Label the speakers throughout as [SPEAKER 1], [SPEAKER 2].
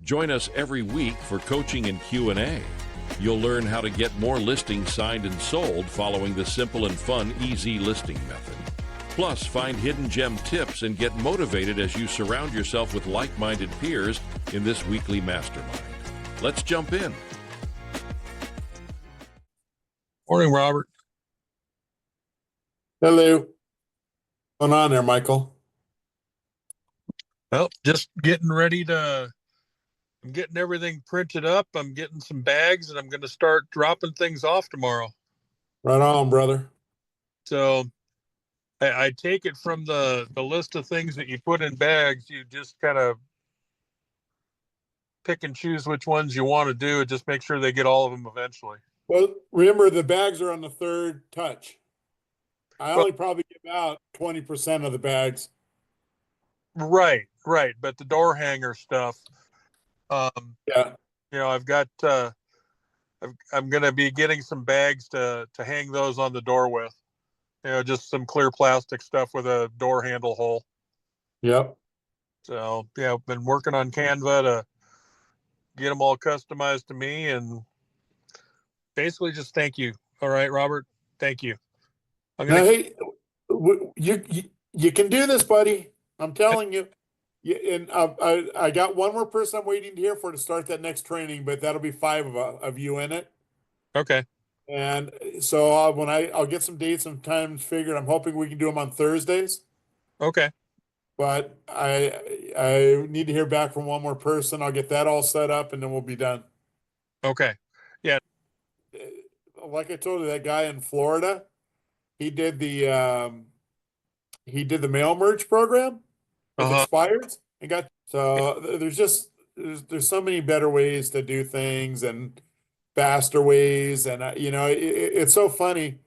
[SPEAKER 1] Join us every week for coaching and Q&A. You'll learn how to get more listings signed and sold following the simple and fun easy listing method. Plus, find hidden gem tips and get motivated as you surround yourself with like-minded peers in this weekly mastermind. Let's jump in.
[SPEAKER 2] Morning, Robert.
[SPEAKER 3] Hello. What's going on there, Michael?
[SPEAKER 2] Well, just getting ready I'm getting everything printed up. I'm getting some bags and I'm going to start dropping things off tomorrow.
[SPEAKER 3] Right on, brother.
[SPEAKER 2] So I take it from the list of things that you put in bags, you just kind of pick and choose which ones you want to do and just make sure they get all of them eventually.
[SPEAKER 3] Well, remember the bags are on the third touch. I only probably give out 20% of the bags.
[SPEAKER 2] Right. But the door hanger stuff,
[SPEAKER 3] Yeah.
[SPEAKER 2] I've got, I'm going to be getting some bags to hang those on the door with, just some clear plastic stuff with a door handle hole.
[SPEAKER 3] Yep.
[SPEAKER 2] So yeah, I've been working on Canva to get them all customized to me and basically just thank you. All right, Robert, thank you.
[SPEAKER 3] Hey, you can do this, buddy. I'm telling you. And I got one more person I'm waiting to hear for to start that next training, but that'll be 5 of you in it.
[SPEAKER 2] Okay.
[SPEAKER 3] And so I'll get some dates and times figured. I'm hoping we can do them on Thursdays.
[SPEAKER 2] Okay.
[SPEAKER 3] But I need to hear back from one more person. I'll get that all set up and then we'll be done.
[SPEAKER 2] Okay. Yeah.
[SPEAKER 3] Like I told you, that guy in Florida, he did the mail merge program with expireds and got there's so many better ways to do things and faster ways. And it's so funny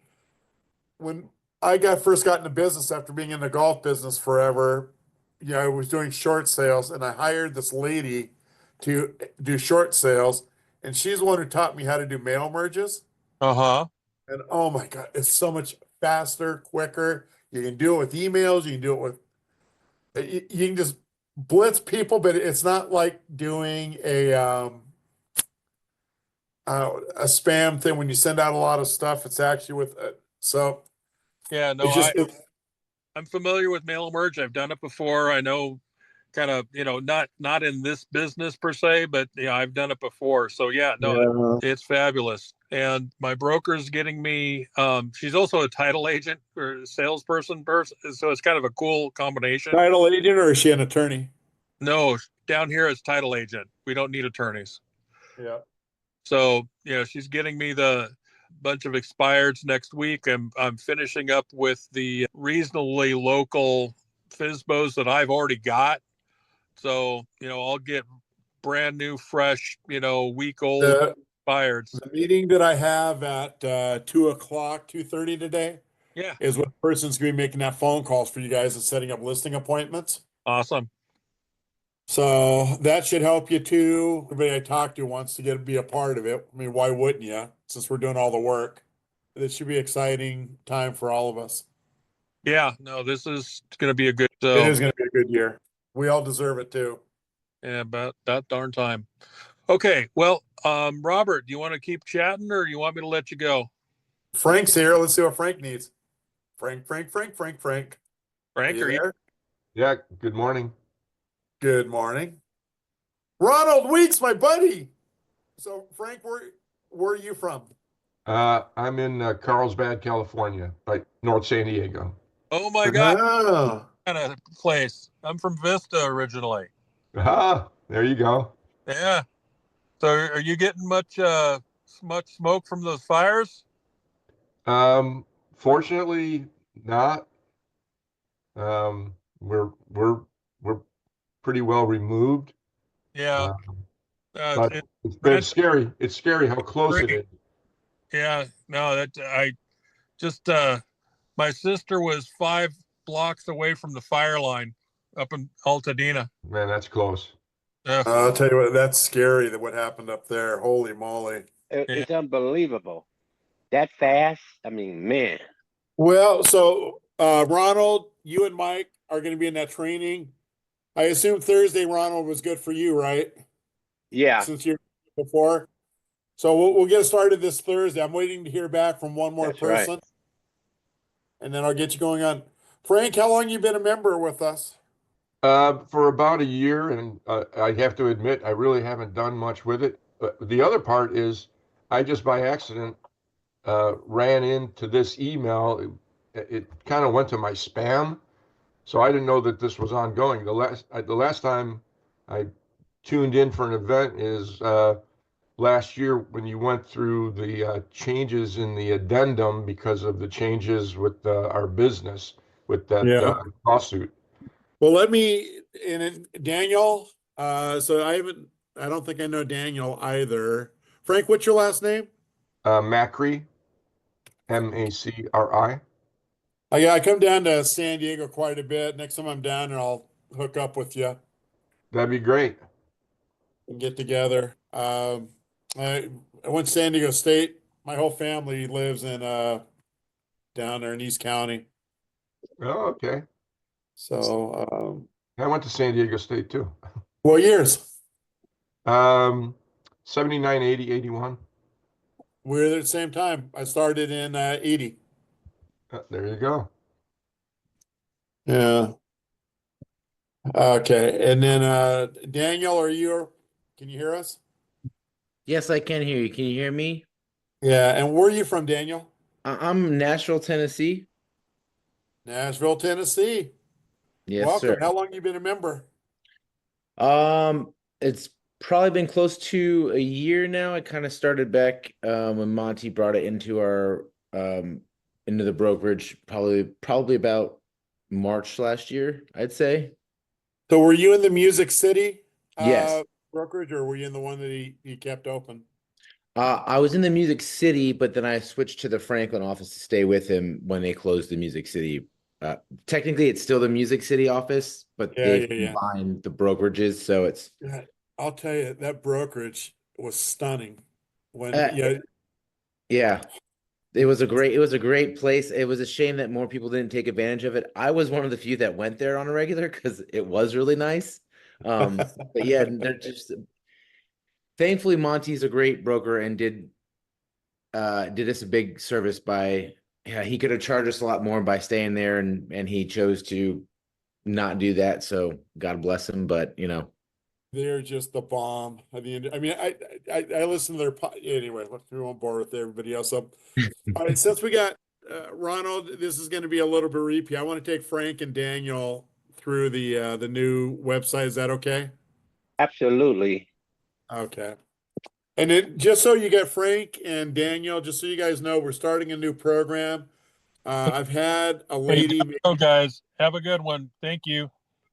[SPEAKER 3] when I first got into business after being in the golf business forever. I was doing short sales and I hired this lady to do short sales, and she's the one who taught me how to do mail merges. And oh my God, it's so much faster, quicker. You can do it with emails, you can do it with you can just blitz people, but it's not like doing a spam thing when you send out a lot of stuff. It's actually with so
[SPEAKER 2] yeah, no, I'm familiar with mail merge. I've done it before. I know kind of, not in this business per se, but I've done it before. So yeah, no, it's fabulous. And my broker's getting me, she's also a title agent or salesperson person. So it's kind of a cool combination.
[SPEAKER 3] Title agent, or is she an attorney?
[SPEAKER 2] No, down here it's title agent. We don't need attorneys.
[SPEAKER 3] Yeah.
[SPEAKER 2] So, she's getting me the bunch of expireds next week. I'm finishing up with the reasonably local FSBOs that I've already got. So, I'll get brand new, fresh, week old expireds.
[SPEAKER 3] The meeting that I have at 2:00, 2:30 today.
[SPEAKER 2] Yeah.
[SPEAKER 3] Is what person's going to be making that phone calls for you guys and setting up listing appointments.
[SPEAKER 2] Awesome.
[SPEAKER 3] So that should help you too. Everybody I talk to wants to be a part of it. I mean, why wouldn't you? Since we're doing all the work, it should be an exciting time for all of us.
[SPEAKER 2] Yeah, no, this is going to be a good.
[SPEAKER 3] It is going to be a good year. We all deserve it too.
[SPEAKER 2] Yeah, about that darn time. Okay, well, Robert, do you want to keep chatting or do you want me to let you go?
[SPEAKER 3] Frank's here. Let's see what Frank needs. Frank,
[SPEAKER 2] Frank,
[SPEAKER 3] are you there?
[SPEAKER 4] Yeah. Good morning.
[SPEAKER 3] Good morning. Ronald Weeks, my buddy. So, Frank, where are you from?
[SPEAKER 4] I'm in Carlsbad, California, like North San Diego.
[SPEAKER 2] Oh my God. Kind of place. I'm from Vista originally.
[SPEAKER 4] There you go.
[SPEAKER 2] Yeah. So are you getting much smoke from those fires?
[SPEAKER 4] Fortunately not. We're pretty well removed.
[SPEAKER 2] Yeah.
[SPEAKER 4] But it's scary. It's scary how close it is.
[SPEAKER 2] Yeah. No, I just my sister was 5 blocks away from the fire line up in Altadena.
[SPEAKER 4] Man, that's close.
[SPEAKER 3] I'll tell you what, that's scary that what happened up there. Holy moly.
[SPEAKER 5] It's unbelievable. That fast? I mean, man.
[SPEAKER 3] Well, so Ronald, you and Mike are going to be in that training. I assume Thursday, Ronald, was good for you, right?
[SPEAKER 5] Yeah,
[SPEAKER 3] since you're before. So we'll get started this Thursday. I'm waiting to hear back from one more
[SPEAKER 5] that's right.
[SPEAKER 3] person, and then I'll get you going on. Frank, how long you been a member with us?
[SPEAKER 4] For about a year, and I have to admit, I really haven't done much with it. But the other part is, I just by accident ran into this email. It kind of went to my spam, so I didn't know that this was ongoing. The last time I tuned in for an event is last year when you went through the changes in the addendum because of the changes with our business with that
[SPEAKER 3] Yeah.
[SPEAKER 4] lawsuit.
[SPEAKER 3] Well, let me Daniel. So I don't think I know Daniel either. Frank, what's your last name?
[SPEAKER 4] Macri, Macri.
[SPEAKER 3] I come down to San Diego quite a bit. Next time I'm down there, I'll hook up with you
[SPEAKER 4] That'd be great.
[SPEAKER 3] and get together. I went to San Diego State. My whole family lives in down there in East County.
[SPEAKER 4] Oh, okay.
[SPEAKER 3] So
[SPEAKER 4] I went to San Diego State too.
[SPEAKER 3] what years?
[SPEAKER 4] Um, 79, 80, 81.
[SPEAKER 3] We were there at the same time. I started in 80.
[SPEAKER 4] There you go.
[SPEAKER 3] Yeah. Okay. And then Daniel, can you hear us?
[SPEAKER 6] Yes, I can hear you. Can you hear me?
[SPEAKER 3] Yeah. And where are you from, Daniel?
[SPEAKER 6] I'm Nashville, Tennessee.
[SPEAKER 3] Nashville, Tennessee.
[SPEAKER 6] Yes,
[SPEAKER 3] Welcome.
[SPEAKER 6] sir.
[SPEAKER 3] How long you been a member?
[SPEAKER 6] It's probably been close to a year now. I kind of started back when Monty brought it into our into the brokerage, probably about March last year, I'd say.
[SPEAKER 3] So were you in the Music City
[SPEAKER 6] Yes.
[SPEAKER 3] brokerage, or were you in the one that he kept open?
[SPEAKER 6] I was in the Music City, but then I switched to the Franklin office to stay with him when they closed the Music City. Technically, it's still the Music City office, but
[SPEAKER 3] Yeah,
[SPEAKER 6] they've
[SPEAKER 3] yeah.
[SPEAKER 6] combined the brokerages, so it's
[SPEAKER 3] Yeah. I'll tell you, that brokerage was stunning. When
[SPEAKER 6] uh, yeah. It was a great place. It was a shame that more people didn't take advantage of it. I was one of the few that went there on a regular because it was really nice. But yeah, they're just thankfully Monty's a great broker and did us a big service by yeah, he could have charged us a lot more by staying there and he chose to not do that. So God bless him. But
[SPEAKER 3] they're just the bomb at the end. I mean, I listen to anyway. We won't bore with everybody else. So, all right, since we got Ronald, this is going to be a little bit repeat. I want to take Frank and Daniel through the new website. Is that okay?
[SPEAKER 5] Absolutely.
[SPEAKER 3] Okay. And then just so you get Frank and Daniel, just so you guys know, we're starting a new program. I've had a lady.
[SPEAKER 2] Hey, guys, have a good one. Thank you.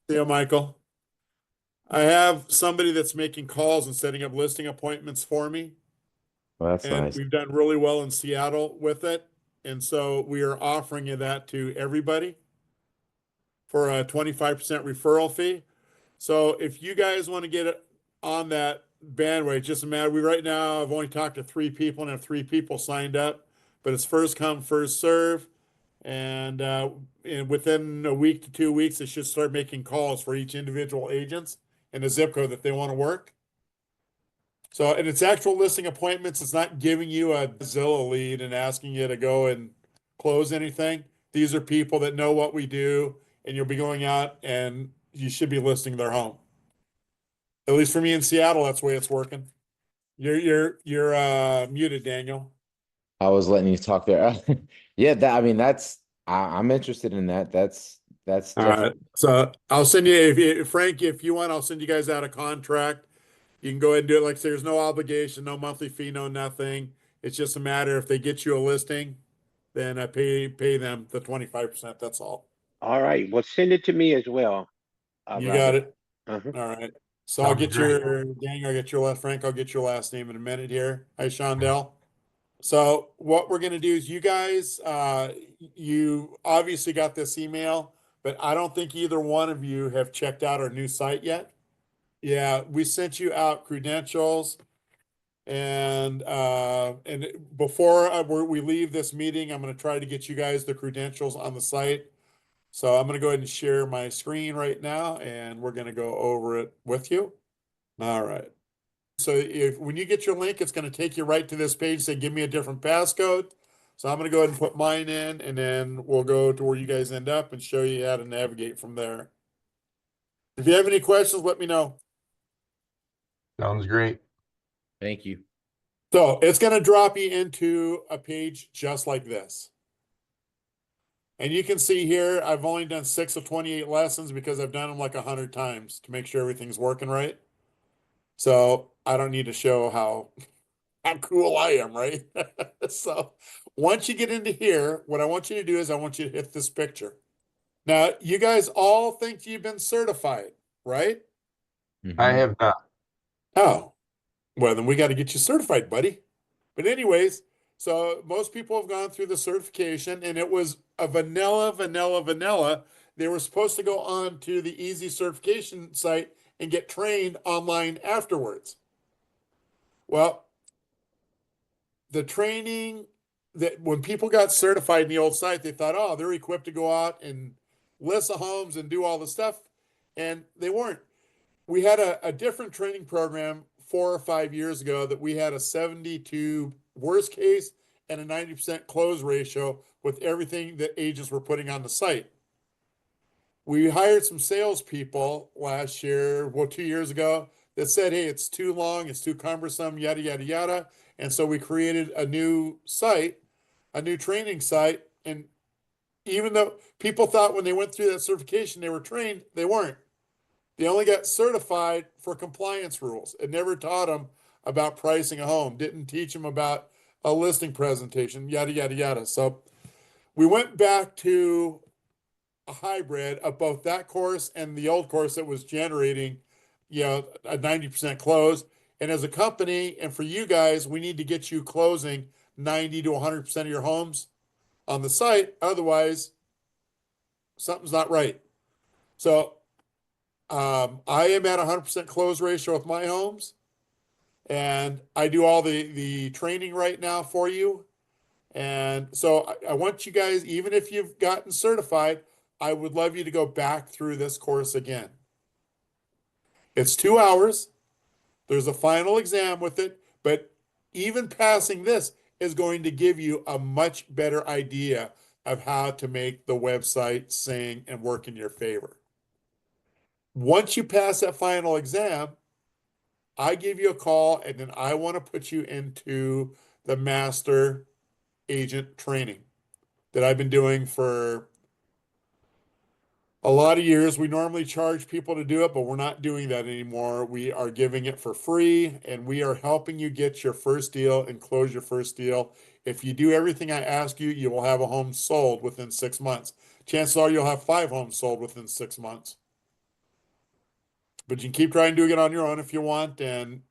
[SPEAKER 3] See you, Michael. I have somebody that's making calls and setting up listing appointments for me.
[SPEAKER 6] well, that's
[SPEAKER 3] And
[SPEAKER 6] nice.
[SPEAKER 3] we've done really well in Seattle with it. And so we are offering you that to everybody for a 25% referral fee. So if you guys want to get it on that bandwidth, it just a matter. Right now, I've only talked to 3 people and have 3 people signed up, but it's first come, first serve. And within a week to 2 weeks, they should start making calls for each individual agents and the zip code that they want to work. So, and it's actual listing appointments. It's not giving you a Zillow lead and asking you to go and close anything. These are people that know what we do, and you'll be going out and you should be listing their home. At least for me in Seattle, that's the way it's working. You're muted, Daniel.
[SPEAKER 6] I was letting you talk there. Yeah, I'm interested in that. That's
[SPEAKER 3] All right.
[SPEAKER 6] definitely
[SPEAKER 3] So I'll send you, Frank, if you want, I'll send you guys out a contract. You can go ahead and do it. Like I say, there's no obligation, no monthly fee, no nothing. It's just a matter if they get you a listing, then I pay them the 25%. That's all.
[SPEAKER 5] All right. Well, send it to me as well,
[SPEAKER 3] You got
[SPEAKER 5] Robert.
[SPEAKER 3] it.
[SPEAKER 5] Uh-huh.
[SPEAKER 3] All right. So I'll
[SPEAKER 4] Sounds
[SPEAKER 3] get
[SPEAKER 4] great.
[SPEAKER 3] Daniel, I'll get your last Frank, I'll get your last name in a minute here. Hi, Shondell. So what we're gonna do is you guys, you obviously got this email, but I don't think either one of you have checked out our new site yet. Yeah, we sent you out credentials. And before we leave this meeting, I'm going to try to get you guys the credentials on the site. So I'm going to go ahead and share my screen right now, and we're going to go over it with you. All right. So if when you get your link, it's going to take you right to this page, say, give me a different passcode. So I'm going to go ahead and put mine in, and then we'll go to where you guys end up and show you how to navigate from there. If you have any questions, let me know.
[SPEAKER 4] Sounds great.
[SPEAKER 6] Thank you.
[SPEAKER 3] So it's going to drop you into a page just like this. And you can see here, I've only done 6 of 28 lessons because I've done them like 100 times to make sure everything's working right. So I don't need to show how cool I am, right? So once you get into here, what I want you to do is I want you to hit this picture. Now, you guys all think you've been certified, right?
[SPEAKER 4] I have not.
[SPEAKER 3] Oh, well, then we got to get you certified, buddy. But anyways, so most people have gone through the certification, and it was a vanilla. They were supposed to go on to the Easy certification site and get trained online afterwards. Well, the training that when people got certified in the old site, they thought, oh, they're equipped to go out and list the homes and do all the stuff. And they weren't. We had a different training program 4 or 5 years ago that we had a 72 worst case and a 90% close ratio with everything that agents were putting on the site. We hired some salespeople last year, well, 2 years ago, that said, hey, it's too long, it's too cumbersome, yada, yada, yada. And so we created a new site, a new training site. And even though people thought when they went through that certification, they were trained, they weren't. They only got certified for compliance rules. It never taught them about pricing a home, didn't teach them about a listing presentation, yada, yada, yada. So we went back to a hybrid of both that course and the old course that was generating, a 90% close. And as a company, and for you guys, we need to get you closing 90 to 100% of your homes on the site. Otherwise, something's not right. So I am at 100% close ratio with my homes, and I do all the training right now for you. And so I want you guys, even if you've gotten certified, I would love you to go back through this course again. It's 2 hours. There's a final exam with it, but even passing this is going to give you a much better idea of how to make the website sing and work in your favor. Once you pass that final exam, I give you a call, and then I want to put you into the master agent training that I've been doing for a lot of years. We normally charge people to do it, but we're not doing that anymore. We are giving it for free, and we are helping you get your first deal and close your first deal. If you do everything I ask you, you will have a home sold within 6 months. Chances are you'll have 5 homes sold within 6 months. But you can keep trying doing it on your own if you want. And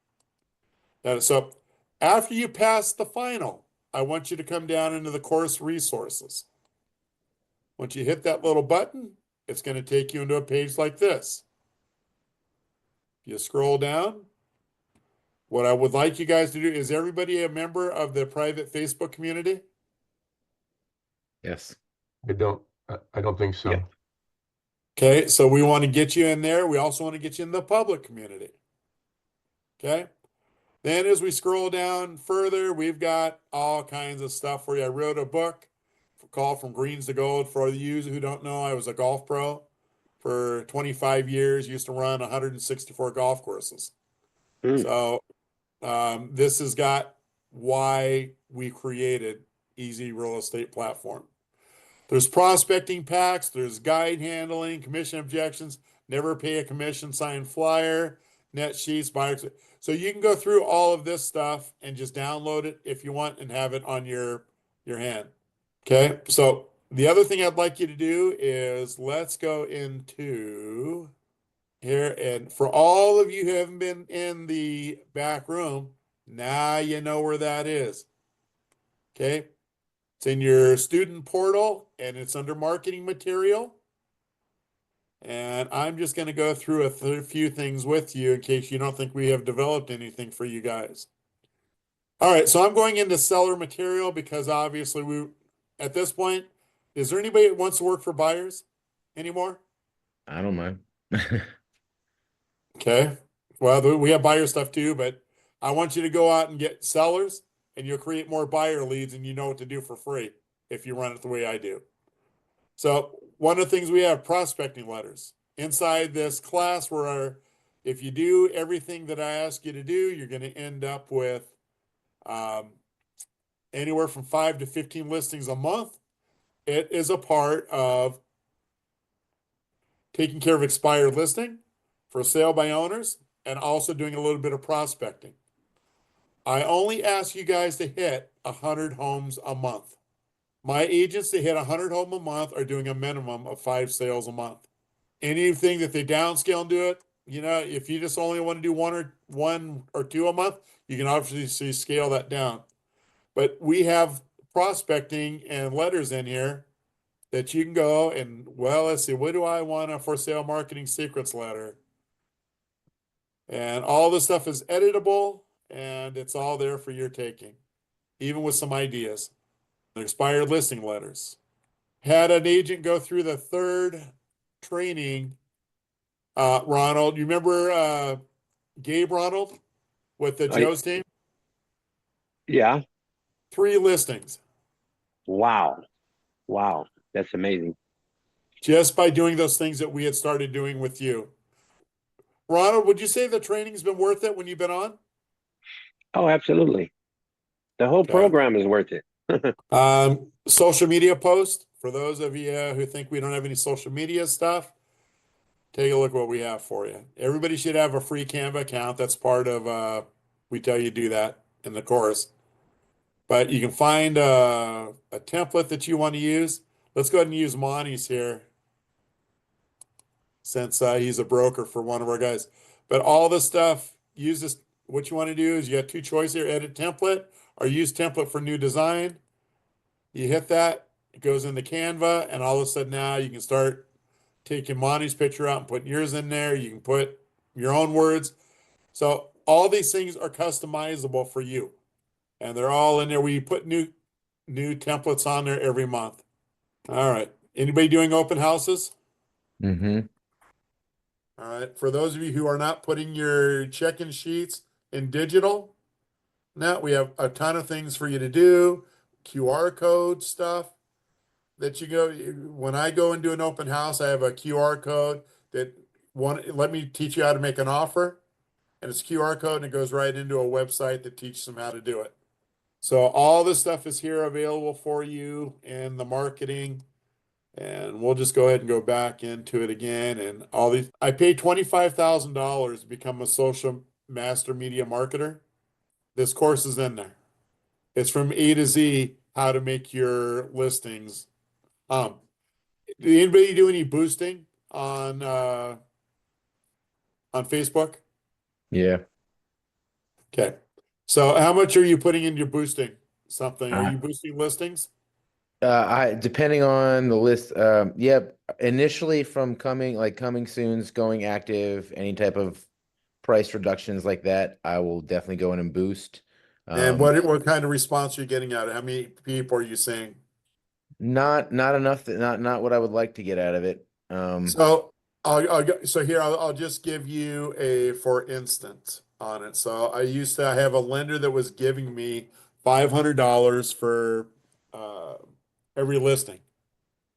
[SPEAKER 3] so after you pass the final, I want you to come down into the course resources. Once you hit that little button, it's going to take you into a page like this. You scroll down. What I would like you guys to do is, everybody a member of the private Facebook community?
[SPEAKER 6] Yes.
[SPEAKER 4] I don't think so.
[SPEAKER 6] Yeah.
[SPEAKER 3] Okay, so we want to get you in there. We also want to get you in the public community. Okay. Then as we scroll down further, we've got all kinds of stuff for you. I wrote a book called From Greens to Gold. For you who don't know, I was a golf pro for 25 years, used to run 164 golf courses. So this has got why we created Easy Real Estate Platform. There's prospecting packs, there's guide handling, commission objections, never pay a commission, sign flyer, net sheets, buyers. So you can go through all of this stuff and just download it if you want and have it on your hand. Okay, so the other thing I'd like you to do is let's go into here. And for all of you who haven't been in the back room, now you know where that is. Okay, it's in your student portal and it's under marketing material. And I'm just going to go through a few things with you in case you don't think we have developed anything for you guys. All right, so I'm going into seller material because obviously at this point, is there anybody that wants to work for buyers anymore?
[SPEAKER 6] I don't mind.
[SPEAKER 3] Okay. Well, we have buyer stuff too, but I want you to go out and get sellers, and you'll create more buyer leads, and you know what to do for free if you run it the way I do. So one of the things we have, prospecting letters. Inside this class, where if you do everything that I ask you to do, you're going to end up with anywhere from 5 to 15 listings a month. It is a part of taking care of expired listing for sale by owners and also doing a little bit of prospecting. I only ask you guys to hit 100 homes a month. My agents that hit 100 homes a month are doing a minimum of 5 sales a month. Anything that they downscale and do it, if you just only want to do one or two a month, you can obviously scale that down. But we have prospecting and letters in here that you can go and, well, let's see, what do I want a for sale marketing secrets letter? And all this stuff is editable, and it's all there for your taking, even with some ideas. Expired listing letters. Had an agent go through the 3rd training. Ronald, you remember Gabe Ronald with the Joe's team?
[SPEAKER 5] Yeah.
[SPEAKER 3] 3 listings.
[SPEAKER 5] Wow. That's amazing.
[SPEAKER 3] Just by doing those things that we had started doing with you. Ronald, would you say the training's been worth it when you've been on?
[SPEAKER 5] Oh, absolutely. The whole program is worth it.
[SPEAKER 3] Social media post. For those of you who think we don't have any social media stuff, take a look what we have for you. Everybody should have a free Canva account. That's part of, we tell you do that in the course. But you can find a template that you want to use. Let's go ahead and use Monty's here, since he's a broker for one of our guys. But all this stuff, use this. What you want to do is you got 2 choices here: edit template or use template for new design. You hit that, it goes into Canva, and all of a sudden now you can start taking Monty's picture out and putting yours in there. You can put your own words. So all these things are customizable for you, and they're all in there. We put new templates on there every month. All right. Anybody doing open houses?
[SPEAKER 6] Mm-hmm.
[SPEAKER 3] All right. For those of you who are not putting your check-in sheets in digital, now we have a ton of things for you to do. QR code stuff that you go. When I go and do an open house, I have a QR code that let me teach you how to make an offer. And it's QR code, and it goes right into a website that teaches them how to do it. So all this stuff is here available for you in the marketing. And we'll just go ahead and go back into it again. And all these, I paid $25,000 to become a social master media marketer. This course is in there. It's from A to Z, how to make your listings. Did anybody do any boosting on Facebook?
[SPEAKER 6] Yeah.
[SPEAKER 3] Okay. So how much are you putting in your boosting? Something? Are you boosting listings?
[SPEAKER 6] Depending on the list, yep. Initially from coming soon's going active, any type of price reductions like that, I will definitely go in and boost.
[SPEAKER 3] And what kind of response are you getting out of it? How many people are you seeing?
[SPEAKER 6] Not enough not what I would like to get out of it.
[SPEAKER 3] So I'll just give you a for instance on it. So I used to have a lender that was giving me $500 for every listing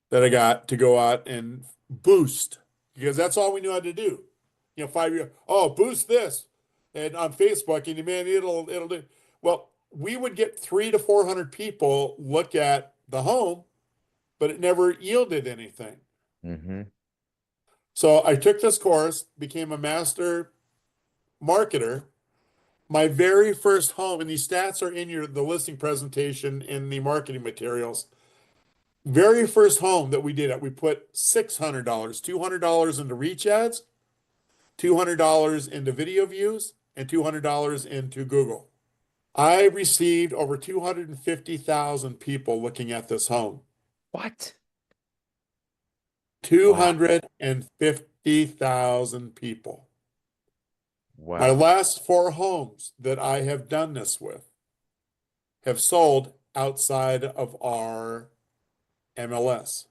[SPEAKER 3] that I got to go out and boost, because that's all we knew how to do. 5 years. Oh, boost this, and on Facebook, and man, it'll do. Well, we would get 300 to 400 people look at the home, but it never yielded anything.
[SPEAKER 6] Mm-hmm.
[SPEAKER 3] So I took this course, became a master marketer. My very first home, and these stats are in the listing presentation in the marketing materials. Very first home that we did it, we put $600, $200 into reach ads, $200 into video views, and $200 into Google. I received over 250,000 people looking at this home.
[SPEAKER 6] What?
[SPEAKER 3] 250,000 people.
[SPEAKER 6] Wow.
[SPEAKER 3] My last 4 homes that I have done this with have sold outside of our MLS.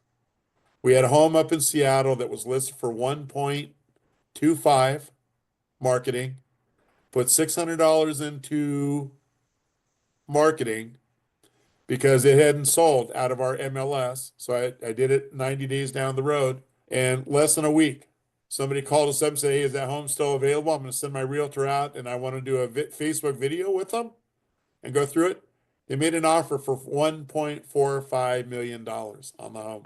[SPEAKER 3] We had a home up in Seattle that was listed for 1.25 marketing. put $600 into marketing because it hadn't sold out of our MLS. So I did it 90 days down the road, and less than a week, somebody called us up and said, "Hey, is that home still available? I'm going to send my realtor out and I want to do a Facebook video with them and go through it." They made an offer for $1.45 million on the home.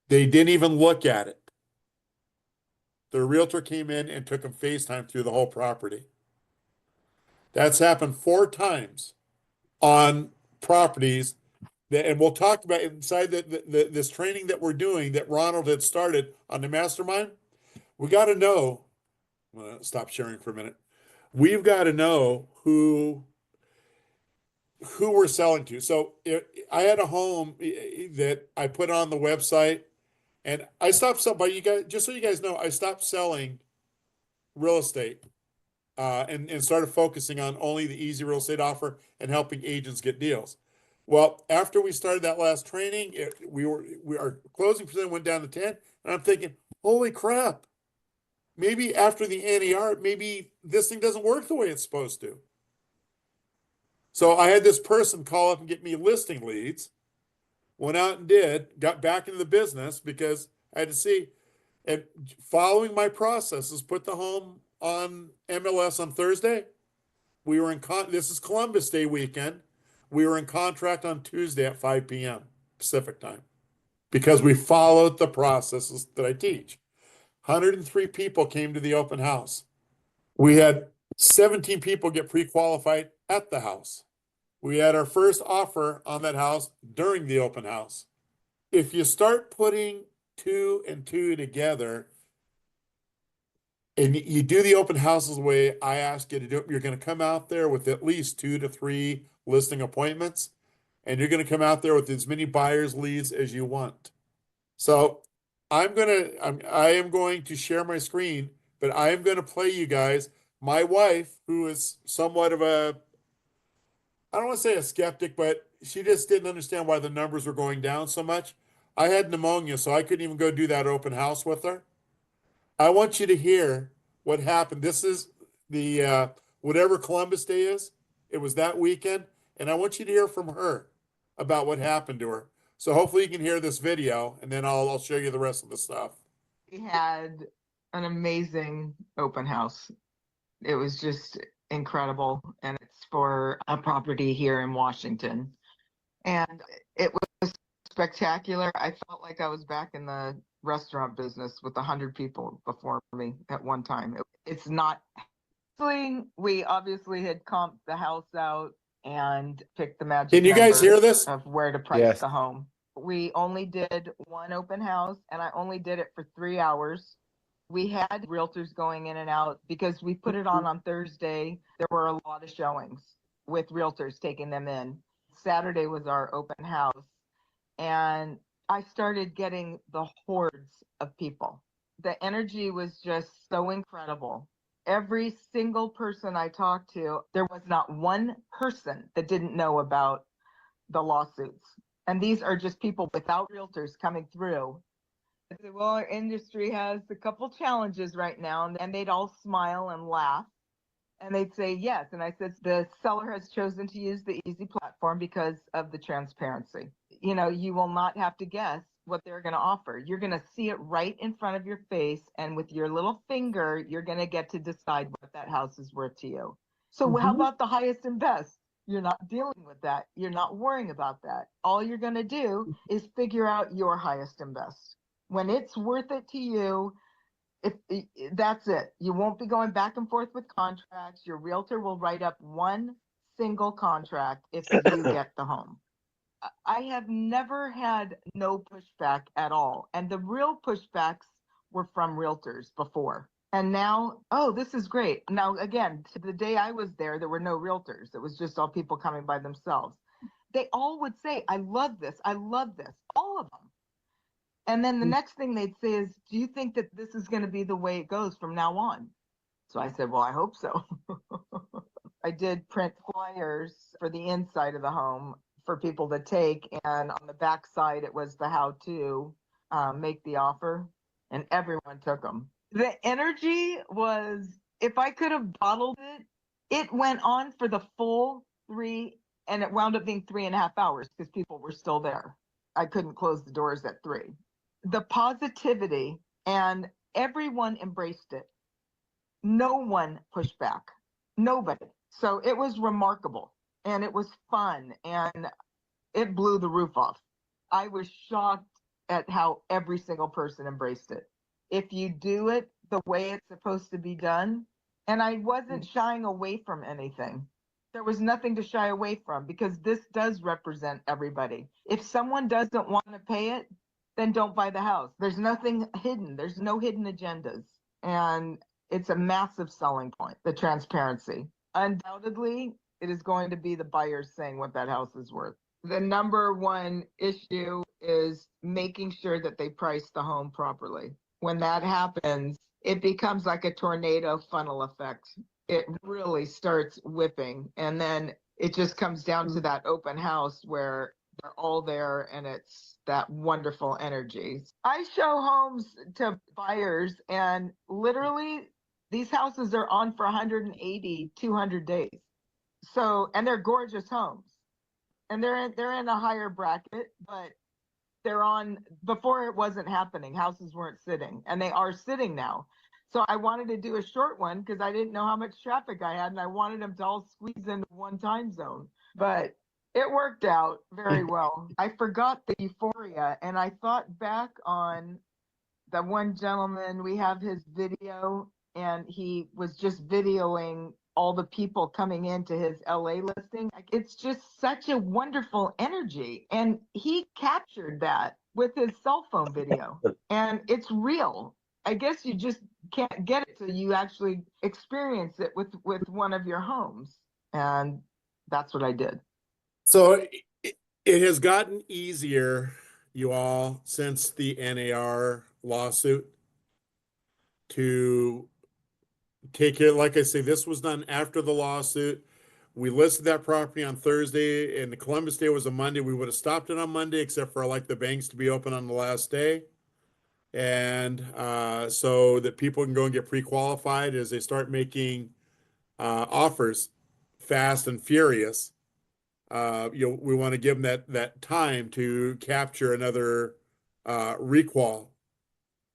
[SPEAKER 3] They didn't even look at it. The realtor came in and took them FaceTime through the whole property. That's happened 4 times on properties that, and we'll talk about inside this training that we're doing that Ronald had started on the Mastermind. We got to know, I'm going to stop sharing for a minute. We've got to know who we're selling to. So I had a home that I put on the website, and I stopped selling, but you guys, just so you guys know, I stopped selling real estate and started focusing on only the easy real estate offer and helping agents get deals. Well, after we started that last training, our closing percent went down to 10, and I'm thinking, holy crap, maybe after the NER, maybe this thing doesn't work the way it's supposed to. So I had this person call up and get me listing leads, went out and got back into the business because I had to see, and following my processes, put the home on MLS on Thursday. We were this is Columbus Day weekend. We were in contract on Tuesday at 5 p.m. Pacific time because we followed the processes that I teach. 103 people came to the open house. We had 17 people get pre-qualified at the house. We had our first offer on that house during the open house. If you start putting 2 and 2 together and you do the open houses the way I ask you to do it, you're going to come out there with at least 2 to 3 listing appointments, and you're going to come out there with as many buyers leads as you want. So I am going to share my screen, but I am going to play you guys. My wife, who is somewhat of I don't want to say a skeptic, but she just didn't understand why the numbers were going down so much. I had pneumonia, so I couldn't even go do that open house with her. I want you to hear what happened. This is the whatever Columbus Day is. It was that weekend, and I want you to hear from her about what happened to her. So hopefully you can hear this video, and then I'll show you the rest of the stuff.
[SPEAKER 7] We had an amazing open house. It was just incredible, and it's for a property here in Washington. And it was spectacular. I felt like I was back in the restaurant business with 100 people before me at one time. It's not. We obviously had comped the house out and picked the magic.
[SPEAKER 3] Can you guys hear this?
[SPEAKER 7] Of where to price the home. We only did one open house, and I only did it for 3 hours. We had realtors going in and out because we put it on Thursday. There were a lot of showings with realtors taking them in. Saturday was our open house, and I started getting the hordes of people. The energy was just so incredible. Every single person I talked to, there was not one person that didn't know about the lawsuits. And these are just people without realtors coming through. I said, well, our industry has a couple challenges right now. And they'd all smile and laugh. And they'd say, yes. And I said, the seller has chosen to use the easy platform because of the transparency. You know, you will not have to guess what they're going to offer. You're going to see it right in front of your face. And with your little finger, you're going to get to decide what that house is worth to you. So how about the highest and best? You're not dealing with that. You're not worrying about that. All you're going to do is figure out your highest and best. When it's worth it to you, that's it. You won't be going back and forth with contracts. Your realtor will write up one single contract if you get the home. I have never had no pushback at all. And the real pushbacks were from realtors before. And now, oh, this is great. Now, again, the day I was there, there were no realtors. It was just all people coming by themselves. They all would say, I love this. I love this. All of them. And then the next thing they'd say is, do you think that this is going to be the way it goes from now on? So I said, well, I hope so. I did print flyers for the inside of the home for people to take. And on the back side, it was the how to make the offer. And everyone took them. The energy was if I could have bottled it, it went on for the full 3, and it wound up being 3.5 hours because people were still there. I couldn't close the doors at 3. The positivity, and everyone embraced it. No one pushed back. Nobody. So it was remarkable, and it was fun, and it blew the roof off. I was shocked at how every single person embraced it. If you do it the way it's supposed to be done, and I wasn't shying away from anything. There was nothing to shy away from because this does represent everybody. If someone doesn't want to pay it, then don't buy the house. There's nothing hidden. There's no hidden agendas. And it's a massive selling point, the transparency. Undoubtedly, it is going to be the buyers saying what that house is worth. The number one issue is making sure that they price the home properly. When that happens, it becomes like a tornado funnel effect. It really starts whipping, and then it just comes down to that open house where they're all there and it's that wonderful energy. I show homes to buyers, and literally these houses are on for 180, 200 days. So, and they're gorgeous homes, and they're in a higher bracket, but they're on, before it wasn't happening, houses weren't sitting, and they are sitting now. So I wanted to do a short one because I didn't know how much traffic I had, and I wanted them to all squeeze into one time zone. But it worked out very well. I forgot the euphoria, and I thought back on the one gentleman, we have his video, and he was just videoing all the people coming into his LA listing. It's just such a wonderful energy. And he captured that with his cell phone video. And it's real. I guess you just can't get it till you actually experience it with one of your homes. And that's what I did.
[SPEAKER 3] So it has gotten easier, you all, since the NAR lawsuit to take care. Like I say, this was done after the lawsuit. We listed that property on Thursday, and the Columbus Day was a Monday. We would have stopped it on Monday, except for like the banks to be open on the last day. And so that people can go and get pre-qualified as they start making offers fast and furious. We want to give them that time to capture another requal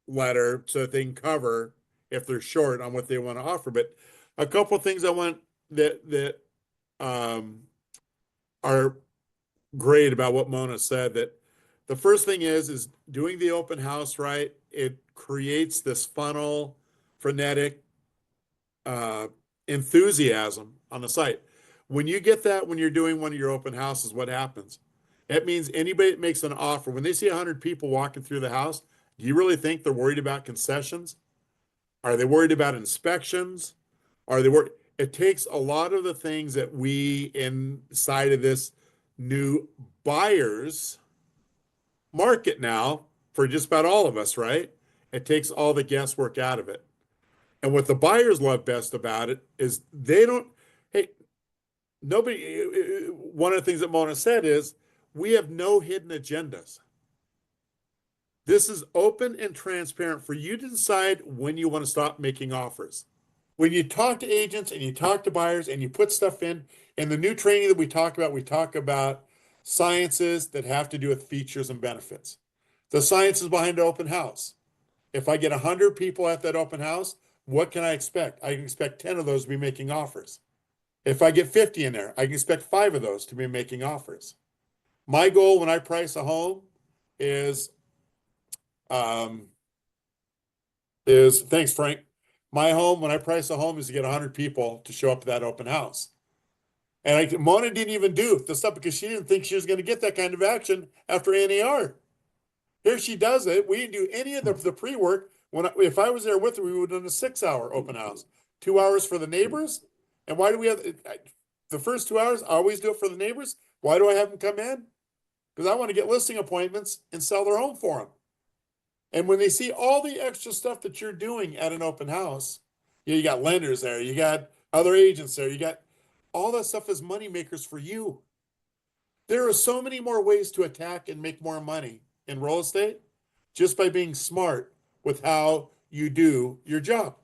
[SPEAKER 3] letter so that they can cover if they're short on what they want to offer. But a couple of things I want that are great about what Mona said. That the first thing is doing the open house right. It creates this funnel, frenetic enthusiasm on the site. When you get that, when you're doing one of your open houses, what happens? That means anybody that makes an offer, when they see 100 people walking through the house, do you really think they're worried about concessions? Are they worried about inspections? Are they worried? It takes a lot of the things that we inside of this new buyers market now for just about all of us, right? It takes all the guesswork out of it. And what the buyers love best about it is they don't, hey, nobody, one of the things that Mona said is we have no hidden agendas. This is open and transparent for you to decide when you want to stop making offers. When you talk to agents and you talk to buyers and you put stuff in the new training that we talk about sciences that have to do with features and benefits. The science is behind an open house. If I get 100 people at that open house, what can I expect? I can expect 10 of those to be making offers. If I get 50 in there, I can expect 5 of those to be making offers. My goal when I price a home is thanks, Frank. My home, when I price a home, is to get 100 people to show up at that open house. And Mona didn't even do the stuff because she didn't think she was going to get that kind of action after NAR. Here she does it. We didn't do any of the pre-work. If I was there with her, we would have done a 6-hour open house. 2 hours for the neighbors. And why do we have the first 2 hours? I always do it for the neighbors. Why do I have them come in? Because I want to get listing appointments and sell their home for them. And when they see all the extra stuff that you're doing at an open house, you got lenders there, you got other agents there, you got all that stuff is money makers for you. There are so many more ways to attack and make more money in real estate just by being smart with how you do your job.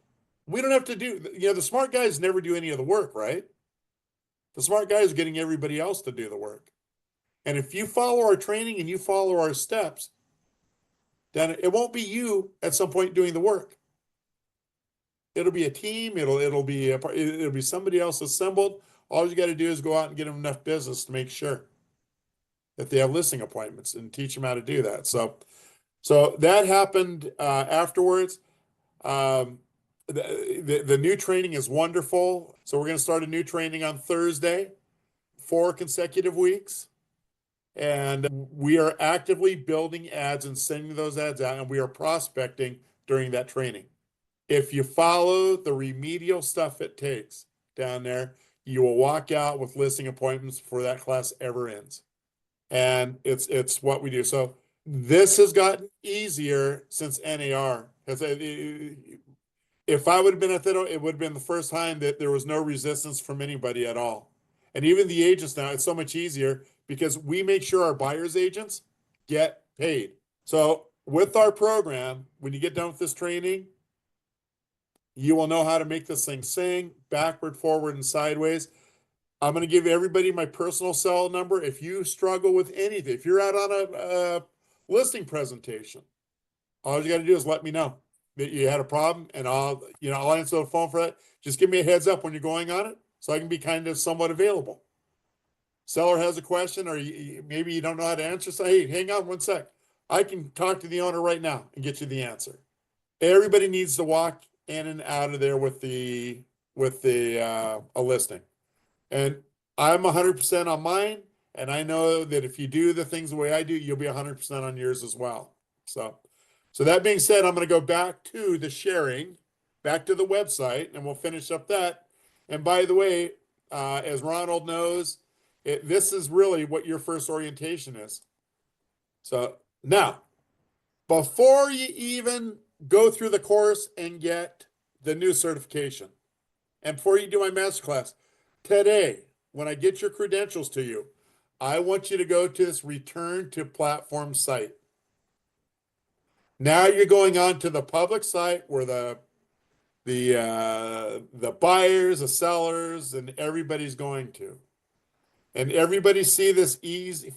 [SPEAKER 3] We don't have to do, the smart guys never do any of the work, right? The smart guy is getting everybody else to do the work. And if you follow our training and you follow our steps, then it won't be you at some point doing the work. It'll be a team. It'll be somebody else assembled. All you got to do is go out and get them enough business to make sure that they have listing appointments and teach them how to do that. So that happened afterwards. The new training is wonderful. So we're going to start a new training on Thursday, 4 consecutive weeks. And we are actively building ads and sending those ads out, and we are prospecting during that training. If you follow the remedial stuff it takes down there, you will walk out with listing appointments before that class ever ends. And it's what we do. So this has gotten easier since NAR. If I would have been at that, it would have been the first time that there was no resistance from anybody at all. And even the agents now, it's so much easier because we make sure our buyer's agents get paid. So with our program, when you get done with this training, you will know how to make this thing sing backward, forward, and sideways. I'm going to give everybody my personal cell number. If you struggle with anything, if you're out on a listing presentation, all you got to do is let me know that you had a problem, and I'll answer the phone for that. Just give me a heads up when you're going on it, so I can be kind of somewhat available. Seller has a question, or maybe you don't know how to answer. So hey, hang on one sec. I can talk to the owner right now and get you the answer. Everybody needs to walk in and out of there with a listing. And I'm 100% on mine, and I know that if you do the things the way I do, you'll be 100% on yours as well. So that being said, I'm going to go back to the sharing, back to the website, and we'll finish up that. And by the way, as Ronald knows, this is really what your first orientation is. So now, before you even go through the course and get the new certification, and before you do my masterclass, today, when I get your credentials to you, I want you to go to this return to platform site. Now you're going on to the public site where the buyers, the sellers, and everybody's going to. And everybody see this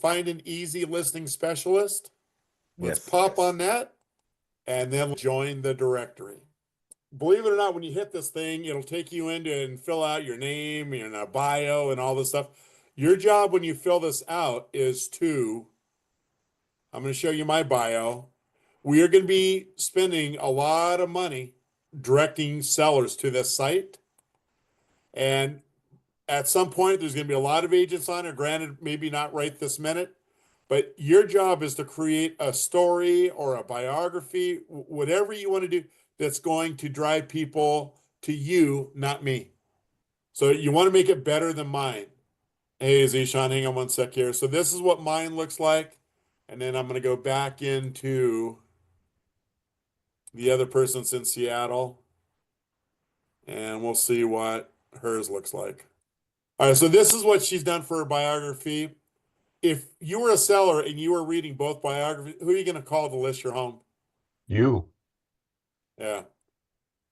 [SPEAKER 3] find an easy listing specialist. Let's pop on that and then join the directory. Believe it or not, when you hit this thing, it'll take you into and fill out your name and a bio and all this stuff. Your job when you fill this out is I'm going to show you my bio. We are going to be spending a lot of money directing sellers to this site. And at some point, there's going to be a lot of agents on it. Granted, maybe not right this minute, but your job is to create a story or a biography, whatever you want to do, that's going to drive people to you, not me. So you want to make it better than mine. Hey, Zishan, hang on one sec here. So this is what mine looks like. And then I'm going to go back into the other person's in Seattle. And we'll see what hers looks like. All right, so this is what she's done for her biography. If you were a seller and you were reading both biographies, who are you going to call to list your home?
[SPEAKER 4] You.
[SPEAKER 3] Yeah.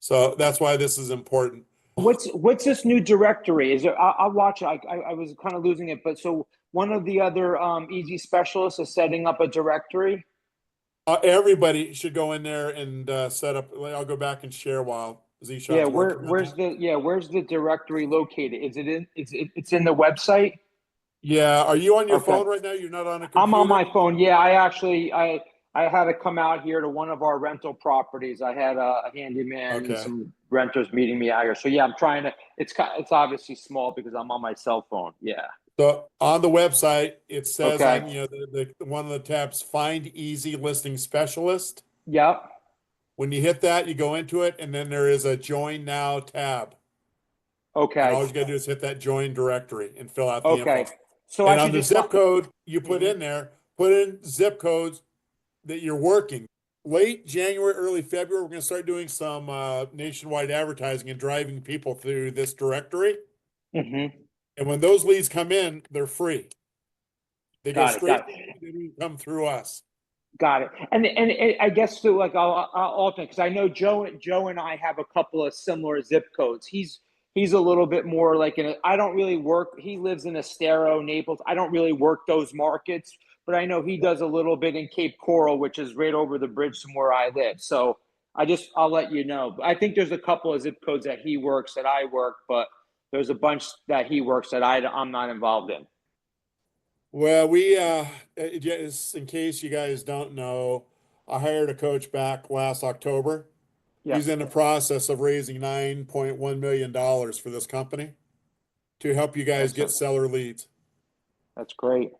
[SPEAKER 3] So that's why this is important.
[SPEAKER 8] What's this new directory? Is there? I'll watch it. I was kind of losing it, but so one of the other easy specialists is setting up a directory.
[SPEAKER 3] Everybody should go in there and set up. I'll go back and share while Zishan's
[SPEAKER 8] where's the directory located? Is it in? It's in the website.
[SPEAKER 3] Yeah. Are you on your phone right now? You're not on a computer?
[SPEAKER 8] I'm on my phone. Yeah, I had to come out here to one of our rental properties. I had a handyman and some renters meeting me out here. So yeah, I'm trying to. It's obviously small because I'm on my cell phone. Yeah.
[SPEAKER 3] So on the website, it says on the one of the tabs, Find Easy Listing Specialist.
[SPEAKER 8] Yep.
[SPEAKER 3] When you hit that, you go into it, and then there is a Join Now tab.
[SPEAKER 8] Okay.
[SPEAKER 3] And all you gotta do is hit that Join Directory and fill out the info.
[SPEAKER 8] So
[SPEAKER 3] and on the zip code you put in there, put in zip codes that you're working. Late January, early February, we're going to start doing some nationwide advertising and driving people through this directory.
[SPEAKER 8] Mm-hmm.
[SPEAKER 3] And when those leads come in, they're free. They go straight, they come through us.
[SPEAKER 8] Got it. And I guess so. Like I'll alternate because I know Joe and I have a couple of similar zip codes. He's a little bit more like I don't really work. He lives in Estero, Naples. I don't really work those markets, but I know he does a little bit in Cape Coral, which is right over the bridge from where I live. So I'll let you know. I think there's a couple of zip codes that he works that I work, but there's a bunch that he works that I'm not involved in.
[SPEAKER 3] Well, we just in case you guys don't know, I hired a coach back last October.
[SPEAKER 8] Yeah.
[SPEAKER 3] He's in the process of raising $9.1 million for this company to help you guys get seller leads.
[SPEAKER 8] That's great.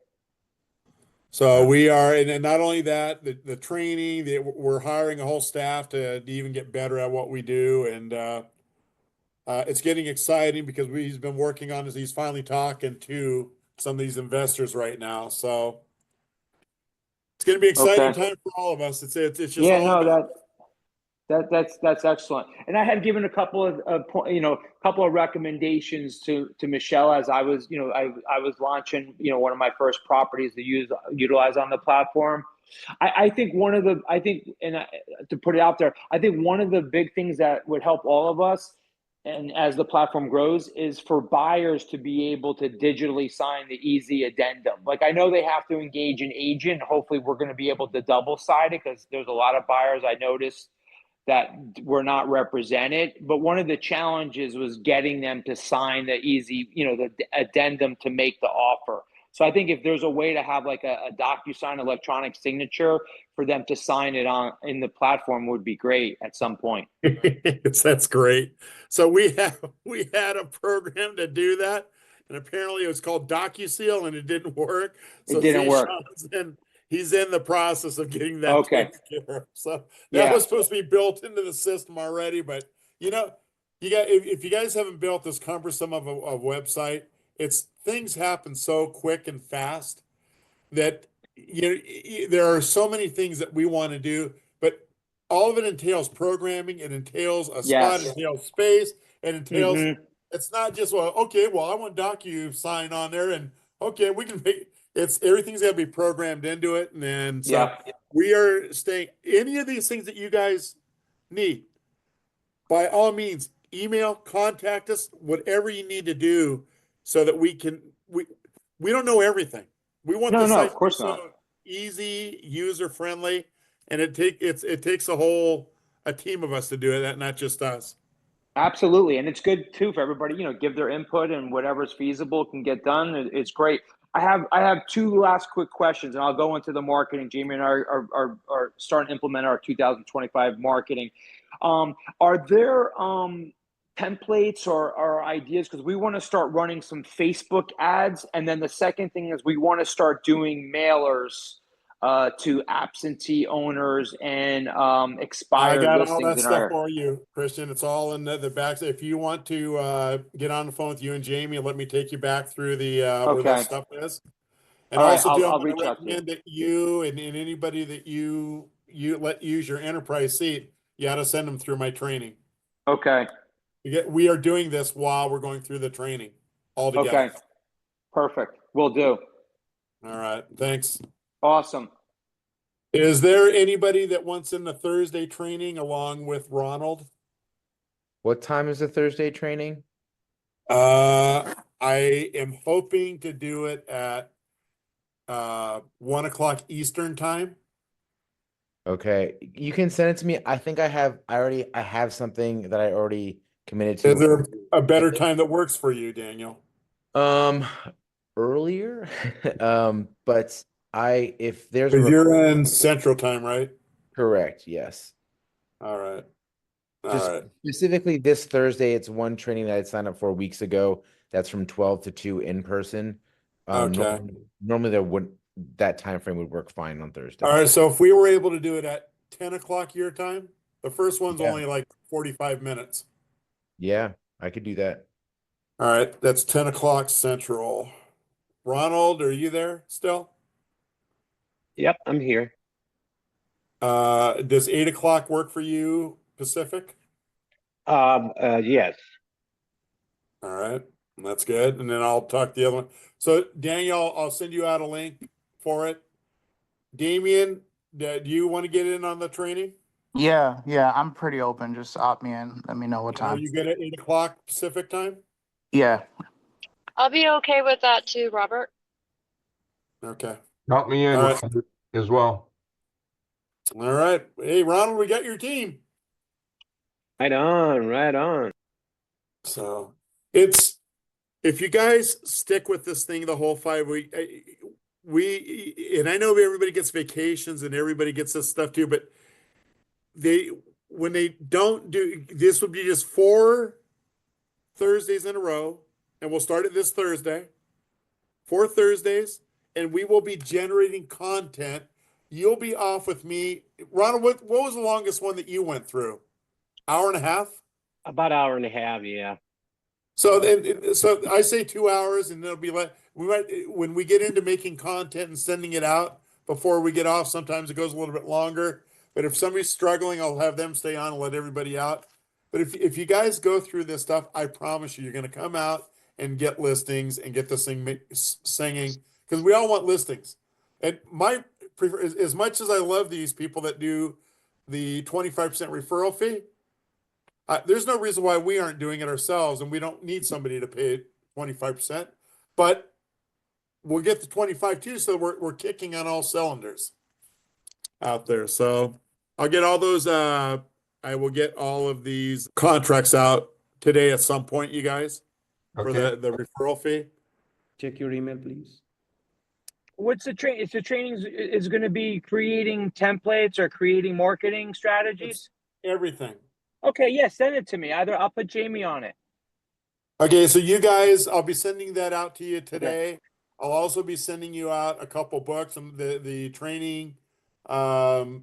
[SPEAKER 3] So we are, and not only that, the training, we're hiring a whole staff to even get better at what we do. And it's getting exciting because he's been working on this. He's finally talking to some of these investors right now. So it's going to be exciting time for all of us. It's just
[SPEAKER 8] that's excellent. And I had given a couple of recommendations to Michelle as I was I was launching one of my first properties to utilize on the platform. I think to put it out there, I think one of the big things that would help all of us, and as the platform grows, is for buyers to be able to digitally sign the easy addendum. Like I know they have to engage an agent. Hopefully we're going to be able to double side it because there's a lot of buyers I noticed that were not represented. But one of the challenges was getting them to sign the easy, the addendum to make the offer. So I think if there's a way to have like a DocuSign electronic signature for them to sign it in the platform would be great at some point.
[SPEAKER 3] That's great. So we had a program to do that, and apparently it was called DocuSeal, and it didn't work. So
[SPEAKER 8] it didn't work.
[SPEAKER 3] He's in the process of getting that taken care of. So that was supposed to be built into the system already, but if you guys haven't built this cumbersome of a website, things happen so quick and fast that there are so many things that we want to do, but all of it entails programming. It entails a spot, it entails space, it entails. It's not just I want DocuSign on there, and we can make everything's got to be programmed into it, and then we are staying. Any of these things that you guys need, by all means, email, contact us, whatever you need to do, so that we can. We don't know everything. We want the site to be so easy, user friendly, and it takes a team of us to do it, not just us.
[SPEAKER 8] Absolutely, and it's good too for everybody. Give their input, and whatever's feasible can get done. It's great. I have two last quick questions, and I'll go into the marketing. Jamie and I are starting to implement our 2025 marketing. Are there templates or ideas, because we want to start running some Facebook ads, and then the second thing is we want to start doing mailers to absentee owners and expired listings.
[SPEAKER 3] I got all that stuff for you, Christian. It's all in the back. If you want to get on the phone with you and Jamie, let me take you back through the where that stuff is. And
[SPEAKER 8] all
[SPEAKER 3] also,
[SPEAKER 8] right,
[SPEAKER 3] I'm
[SPEAKER 8] reach
[SPEAKER 3] going to
[SPEAKER 8] out to you.
[SPEAKER 3] recommend that you and anybody that you let use your enterprise seat, you got to send them through my training.
[SPEAKER 8] Okay.
[SPEAKER 3] We are doing this while we're going through the training all together.
[SPEAKER 8] Okay. Perfect. Will do.
[SPEAKER 3] All right. Thanks.
[SPEAKER 8] Awesome.
[SPEAKER 3] Is there anybody that wants in the Thursday training along with Ronald?
[SPEAKER 6] What time is the Thursday training?
[SPEAKER 3] I am hoping to do it at 1 o'clock Eastern time.
[SPEAKER 6] Okay. You can send it to me. I think I have something that I already committed to.
[SPEAKER 3] Is there a better time that works for you, Daniel?
[SPEAKER 6] Earlier. But if there's
[SPEAKER 3] you're in Central Time, right?
[SPEAKER 6] Correct, yes.
[SPEAKER 3] All right.
[SPEAKER 6] Specifically this Thursday, it's one training that I signed up for weeks ago. That's from 12 to 2 in person. Normally that time frame would work fine on Thursday.
[SPEAKER 3] All right. So if we were able to do it at 10 o'clock your time, the first one's only like 45 minutes.
[SPEAKER 6] Yeah, I could do that.
[SPEAKER 3] All right. That's 10 o'clock Central. Ronald, are you there still?
[SPEAKER 5] Yep, I'm here.
[SPEAKER 3] Does 8 o'clock work for you, Pacific?
[SPEAKER 5] Yes.
[SPEAKER 3] All right. That's good. And then I'll talk the other one. So Daniel, I'll send you out a link for it. Damien, do you want to get in on the training?
[SPEAKER 9] Yeah, I'm pretty open. Just opt me in. Let me know what
[SPEAKER 3] Are
[SPEAKER 9] time.
[SPEAKER 3] you good at 8 o'clock Pacific time?
[SPEAKER 9] Yeah.
[SPEAKER 10] I'll be okay with that too, Robert.
[SPEAKER 3] Okay.
[SPEAKER 4] Count me in
[SPEAKER 3] All right.
[SPEAKER 4] as well.
[SPEAKER 3] All right. Hey, Ronald, we got your team.
[SPEAKER 5] Right on, right on.
[SPEAKER 3] So it's, if you guys stick with this thing the whole 5 week, and I know everybody gets vacations and everybody gets this stuff too, but when they don't do, this would be just 4 Thursdays in a row, and we'll start it this Thursday, 4 Thursdays, and we will be generating content. You'll be off with me. Ronald, what was the longest one that you went through? Hour and a half?
[SPEAKER 5] About hour and a half, yeah.
[SPEAKER 3] So then, so I say 2 hours, and it'll be like we might, when we get into making content and sending it out before we get off. Sometimes it goes a little bit longer. But if somebody's struggling, I'll have them stay on and let everybody out. But if you guys go through this stuff, I promise you're going to come out and get listings and get this thing singing, because we all want listings. And my as much as I love these people that do the 25% referral fee. There's no reason why we aren't doing it ourselves, and we don't need somebody to pay 25%, but we'll get the 25 too. So we're kicking on all cylinders out there. So I'll get all those. I will get all of these contracts out today at some point, you guys, for the referral fee.
[SPEAKER 11] Check your email, please.
[SPEAKER 8] What's the train? Is the training is going to be creating templates or creating marketing strategies?
[SPEAKER 3] It's everything.
[SPEAKER 8] Okay, yeah, send it to me. Either I'll put Jamie on it.
[SPEAKER 3] Okay, so you guys, I'll be sending that out to you today.
[SPEAKER 8] Okay.
[SPEAKER 3] I'll also be sending you out a couple books and the training, the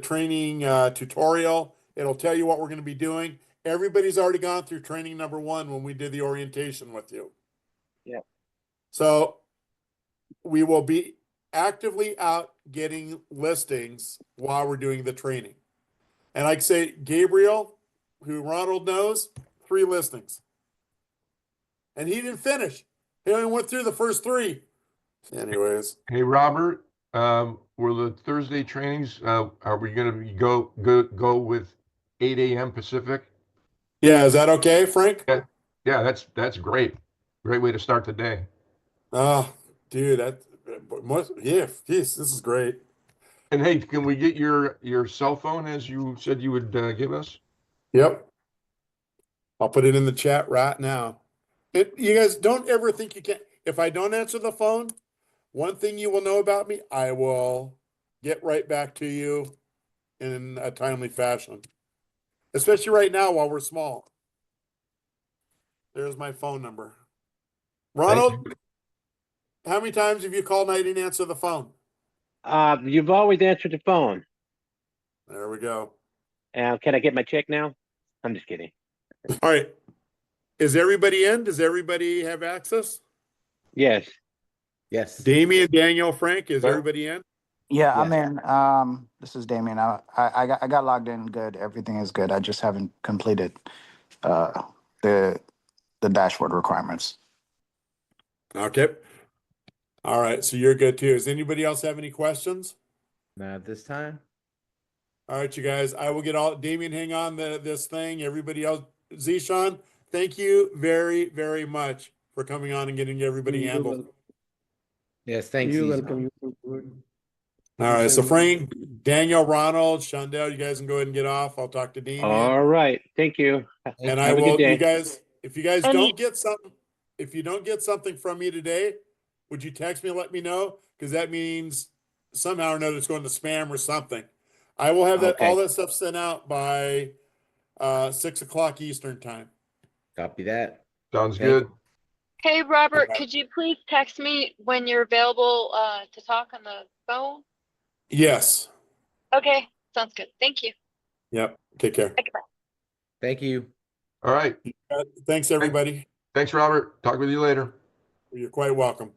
[SPEAKER 3] training tutorial. It'll tell you what we're going to be doing. Everybody's already gone through training number 1 when we did the orientation with you.
[SPEAKER 8] Yeah.
[SPEAKER 3] So we will be actively out getting listings while we're doing the training. And like I say, Gabriel, who Ronald knows, 3 listings. And he didn't finish. He only went through the first 3. Anyways.
[SPEAKER 4] Hey, Robert, were the Thursday trainings, are we going to go with 8 a.m. Pacific?
[SPEAKER 3] Yeah, is that okay, Frank?
[SPEAKER 4] Yeah, that's great. Great way to start the day.
[SPEAKER 3] Oh, dude, this is great.
[SPEAKER 4] And hey, can we get your cell phone as you said you would give us?
[SPEAKER 3] Yep. I'll put it in the chat right now. You guys don't ever think you can't. If I don't answer the phone, one thing you will know about me, I will get right back to you in a timely fashion. Especially right now while we're small. There's my phone number. Ronald, how many times have you called and I didn't answer the phone?
[SPEAKER 5] You've always answered the phone.
[SPEAKER 3] There we go.
[SPEAKER 5] Can I get my check now? I'm just kidding.
[SPEAKER 3] All right. Is everybody in? Does everybody have access?
[SPEAKER 5] Yes.
[SPEAKER 6] Yes.
[SPEAKER 3] Damien, Daniel, Frank, is everybody in?
[SPEAKER 9] Yeah, I'm in. This is Damien. I got logged in good. Everything is good. I just haven't completed the dashboard requirements.
[SPEAKER 3] Okay. All right. So you're good too. Does anybody else have any questions?
[SPEAKER 6] Not at this time.
[SPEAKER 3] All right, you guys. I will get all Damien, hang on this thing. Everybody else, Zishan, thank you very, very much for coming on and getting everybody handled.
[SPEAKER 6] Yes, thanks.
[SPEAKER 11] You're
[SPEAKER 6] Zishan.
[SPEAKER 11] welcome.
[SPEAKER 3] All right. So Frank, Daniel, Ronald, Shondell, you guys can go ahead and get off. I'll talk to Damien.
[SPEAKER 5] All right. Thank you.
[SPEAKER 3] And
[SPEAKER 5] Have a good day.
[SPEAKER 3] you guys, if you guys don't get something, if you don't get something from me today, would you text me and let me know? Because that means somehow or another it's going to spam or something. I will have all that stuff sent out by 6 o'clock Eastern time.
[SPEAKER 6] Copy that.
[SPEAKER 4] Sounds good.
[SPEAKER 10] Hey, Robert, could you please text me when you're available to talk on the phone?
[SPEAKER 3] Yes.
[SPEAKER 10] Okay, sounds good. Thank you.
[SPEAKER 3] Yep. Take care.
[SPEAKER 10] Okay, bye.
[SPEAKER 6] Thank you.
[SPEAKER 4] All right.
[SPEAKER 3] Thanks, everybody.
[SPEAKER 4] Thanks, Robert. Talk with you later.
[SPEAKER 3] You're quite welcome.